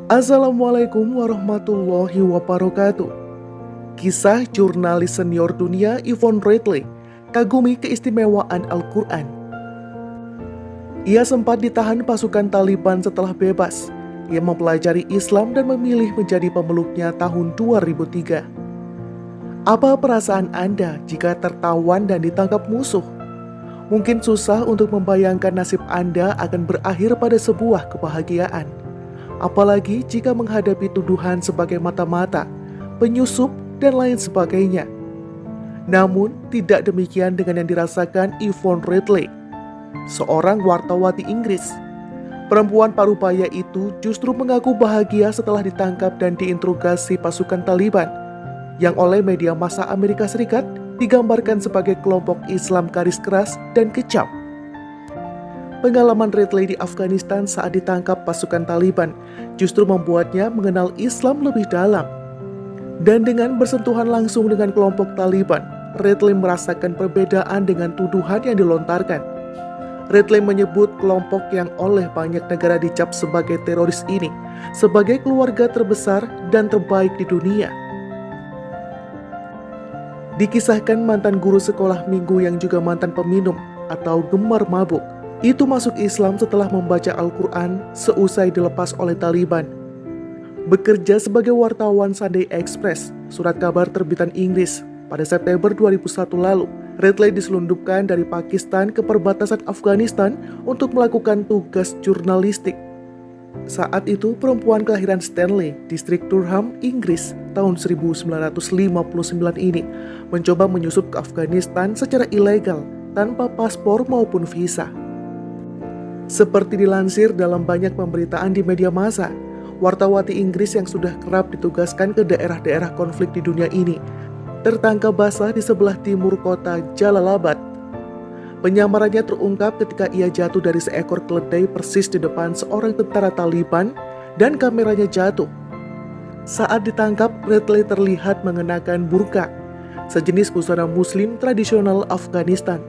Assalamualaikum warahmatullahi wabarakatuh. Kisah jurnalis senior dunia Yvonne Redley kagumi keistimewaan Al-Quran. Ia sempat ditahan pasukan Taliban setelah bebas. Ia mempelajari Islam dan memilih menjadi pemeluknya tahun 2003. Apa perasaan Anda jika tertawan dan ditangkap musuh? Mungkin susah untuk membayangkan nasib Anda akan berakhir pada sebuah kebahagiaan. Apalagi jika menghadapi tuduhan sebagai mata-mata, penyusup, dan lain sebagainya. Namun, tidak demikian dengan yang dirasakan Yvonne Redley, seorang wartawati Inggris. Perempuan parubaya itu justru mengaku bahagia setelah ditangkap dan diinterogasi pasukan Taliban, yang oleh media massa Amerika Serikat digambarkan sebagai kelompok Islam garis keras dan kejam. Pengalaman Redley di Afghanistan saat ditangkap pasukan Taliban justru membuatnya mengenal Islam lebih dalam. Dan dengan bersentuhan langsung dengan kelompok Taliban, Redley merasakan perbedaan dengan tuduhan yang dilontarkan. Redley menyebut kelompok yang oleh banyak negara dicap sebagai teroris ini sebagai keluarga terbesar dan terbaik di dunia. Dikisahkan mantan guru sekolah minggu yang juga mantan peminum atau gemar mabuk itu masuk Islam setelah membaca Al-Quran seusai dilepas oleh Taliban. Bekerja sebagai wartawan Sunday Express, surat kabar terbitan Inggris, pada September 2001 lalu, Redley diselundupkan dari Pakistan ke perbatasan Afghanistan untuk melakukan tugas jurnalistik. Saat itu, perempuan kelahiran Stanley, distrik Durham, Inggris, tahun 1959 ini, mencoba menyusup ke Afghanistan secara ilegal, tanpa paspor maupun visa. Seperti dilansir dalam banyak pemberitaan di media massa, wartawati Inggris yang sudah kerap ditugaskan ke daerah-daerah konflik di dunia ini tertangkap basah di sebelah timur kota Jalalabad. Penyamarannya terungkap ketika ia jatuh dari seekor keledai persis di depan seorang tentara Taliban dan kameranya jatuh. Saat ditangkap, Redley terlihat mengenakan burqa, sejenis busana muslim tradisional Afghanistan.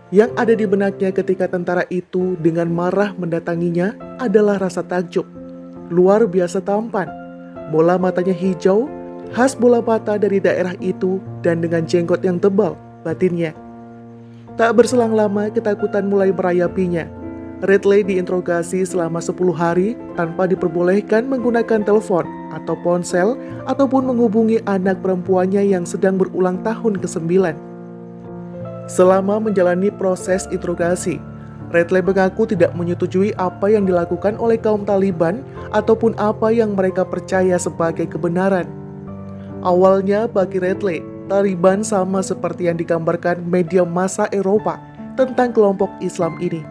Yang ada di benaknya ketika tentara itu dengan marah mendatanginya adalah rasa takjub. Luar biasa tampan, bola matanya hijau, khas bola mata dari daerah itu dan dengan jenggot yang tebal, batinnya. Tak berselang lama ketakutan mulai merayapinya. Redley diinterogasi selama 10 hari tanpa diperbolehkan menggunakan telepon atau ponsel ataupun menghubungi anak perempuannya yang sedang berulang tahun ke-9. Selama menjalani proses interogasi, Redley mengaku tidak menyetujui apa yang dilakukan oleh kaum Taliban ataupun apa yang mereka percaya sebagai kebenaran. Awalnya bagi Redley, Taliban sama seperti yang digambarkan media massa Eropa tentang kelompok Islam ini.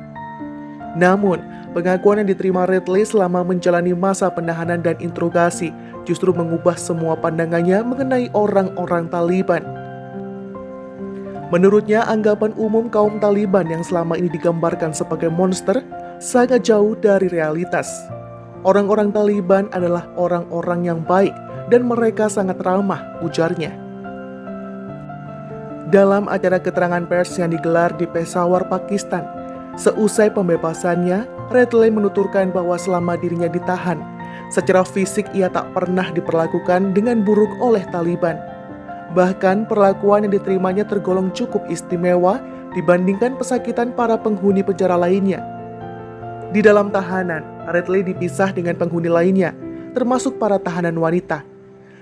Namun, pengakuan yang diterima Redley selama menjalani masa penahanan dan interogasi justru mengubah semua pandangannya mengenai orang-orang Taliban. Menurutnya, anggapan umum kaum Taliban yang selama ini digambarkan sebagai monster sangat jauh dari realitas. Orang-orang Taliban adalah orang-orang yang baik dan mereka sangat ramah, ujarnya. Dalam acara keterangan pers yang digelar di Peshawar, Pakistan, seusai pembebasannya, Redley menuturkan bahwa selama dirinya ditahan, secara fisik ia tak pernah diperlakukan dengan buruk oleh Taliban. Bahkan perlakuan yang diterimanya tergolong cukup istimewa dibandingkan pesakitan para penghuni penjara lainnya. Di dalam tahanan, Redley dipisah dengan penghuni lainnya, termasuk para tahanan wanita.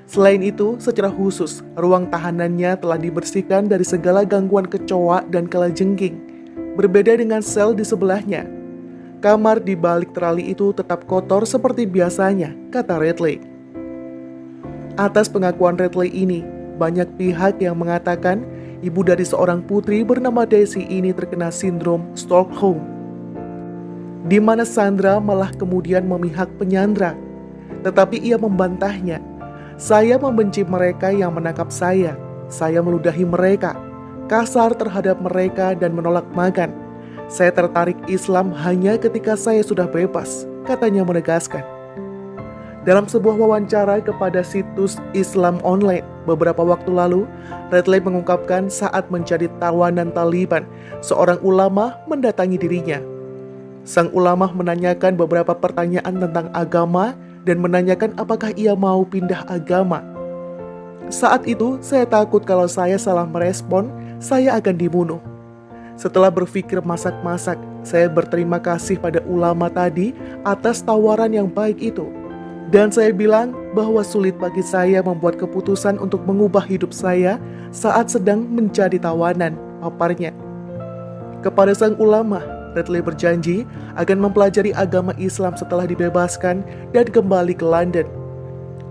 Selain itu, secara khusus, ruang tahanannya telah dibersihkan dari segala gangguan kecoa dan kalajengking. Berbeda dengan sel di sebelahnya, kamar di balik terali itu tetap kotor seperti biasanya, kata Redley. Atas pengakuan Redley ini, banyak pihak yang mengatakan ibu dari seorang putri bernama Daisy ini terkena sindrom Stockholm, di mana Sandra malah kemudian memihak penyandra. Tetapi ia membantahnya. Saya membenci mereka yang menangkap saya meludahi mereka, kasar terhadap mereka dan menolak makan. Saya tertarik Islam hanya ketika saya sudah bebas, katanya menegaskan. Dalam sebuah wawancara kepada situs Islam Online beberapa waktu lalu, Redley mengungkapkan saat menjadi tawanan Taliban, seorang ulama mendatangi dirinya. Sang ulama menanyakan beberapa pertanyaan tentang agama dan menanyakan apakah ia mau pindah agama. Saat itu, saya takut kalau saya salah merespon, saya akan dibunuh. Setelah berpikir masak-masak, saya berterima kasih pada ulama tadi atas tawaran yang baik itu. Dan saya bilang bahwa sulit bagi saya membuat keputusan untuk mengubah hidup saya saat sedang menjadi tawanan, paparnya. Kepada sang ulama, Radley berjanji akan mempelajari agama Islam setelah dibebaskan dan kembali ke London.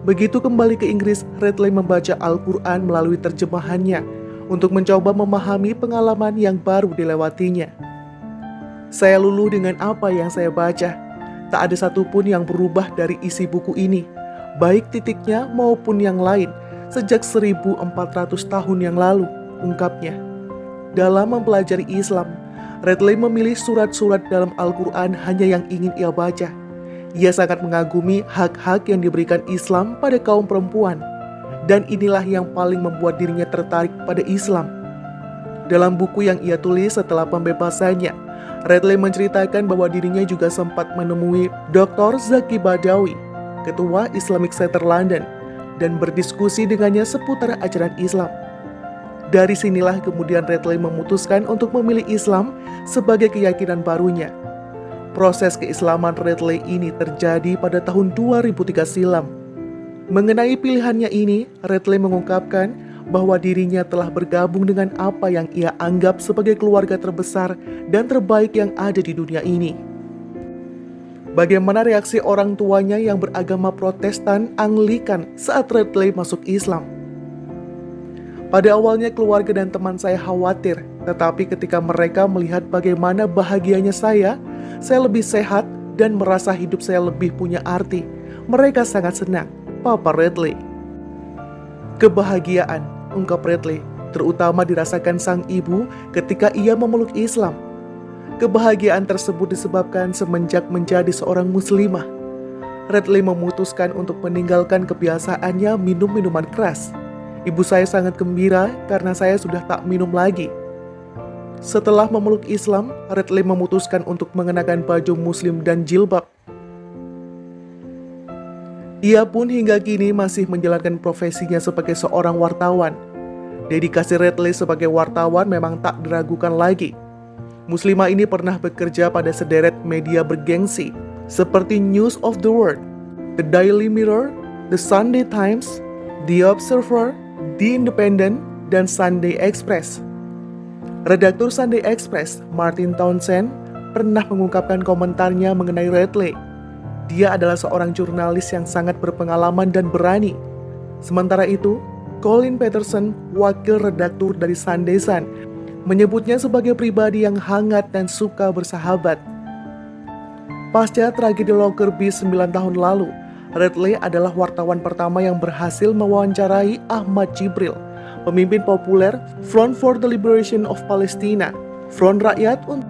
Begitu kembali ke Inggris, Radley membaca Al-Quran melalui terjemahannya untuk mencoba memahami pengalaman yang baru dilewatinya. Saya luluh dengan apa yang saya baca. Tak ada satupun yang berubah dari isi buku ini, baik titiknya maupun yang lain, sejak 1400 tahun yang lalu, ungkapnya. Dalam mempelajari Islam, Radley memilih surat-surat dalam Al-Quran hanya yang ingin ia baca. Ia sangat mengagumi hak-hak yang diberikan Islam pada kaum perempuan. Dan inilah yang paling membuat dirinya tertarik pada Islam. Dalam buku yang ia tulis setelah pembebasannya, Radley menceritakan bahwa dirinya juga sempat menemui Dr. Zaki Badawi, ketua Islamic Center London, dan berdiskusi dengannya seputar ajaran Islam. Dari sinilah kemudian Radley memutuskan untuk memilih Islam sebagai keyakinan barunya. Proses keislaman Radley ini terjadi pada tahun 2003 silam. Mengenai pilihannya ini, Radley mengungkapkan bahwa dirinya telah bergabung dengan apa yang ia anggap sebagai keluarga terbesar dan terbaik yang ada di dunia ini. Bagaimana reaksi orang tuanya yang beragama Protestan Anglikan saat Radley masuk Islam? Pada awalnya keluarga dan teman saya khawatir, tetapi ketika mereka melihat bagaimana bahagianya saya lebih sehat dan merasa hidup saya lebih punya arti. Mereka sangat senang, Papa Radley. Kebahagiaan, ungkap Radley, terutama dirasakan sang ibu ketika ia memeluk Islam. Kebahagiaan tersebut disebabkan semenjak menjadi seorang muslimah. Radley memutuskan untuk meninggalkan kebiasaannya minum minuman keras. Ibu saya sangat gembira karena saya sudah tak minum lagi. Setelah memeluk Islam, Radley memutuskan untuk mengenakan baju muslim dan jilbab. Ia pun hingga kini masih menjalankan profesinya sebagai seorang wartawan. Dedikasi Radley sebagai wartawan memang tak diragukan lagi. Muslimah ini pernah bekerja pada sederet media bergengsi seperti News of the World, The Daily Mirror, The Sunday Times, The Observer, The Independent, dan Sunday Express. Redaktur Sunday Express, Martin Townsend, pernah mengungkapkan komentarnya mengenai Radley. Dia adalah seorang jurnalis yang sangat berpengalaman dan berani. Sementara itu, Colin Peterson, wakil redaktur dari Sunday Sun, menyebutnya sebagai pribadi yang hangat dan suka bersahabat. Pasca tragedi Lockerbie 9 tahun lalu, Radley adalah wartawan pertama yang berhasil mewawancarai Ahmad Jibril, pemimpin populer Front for the Liberation of Palestine, Front Rakyat untuk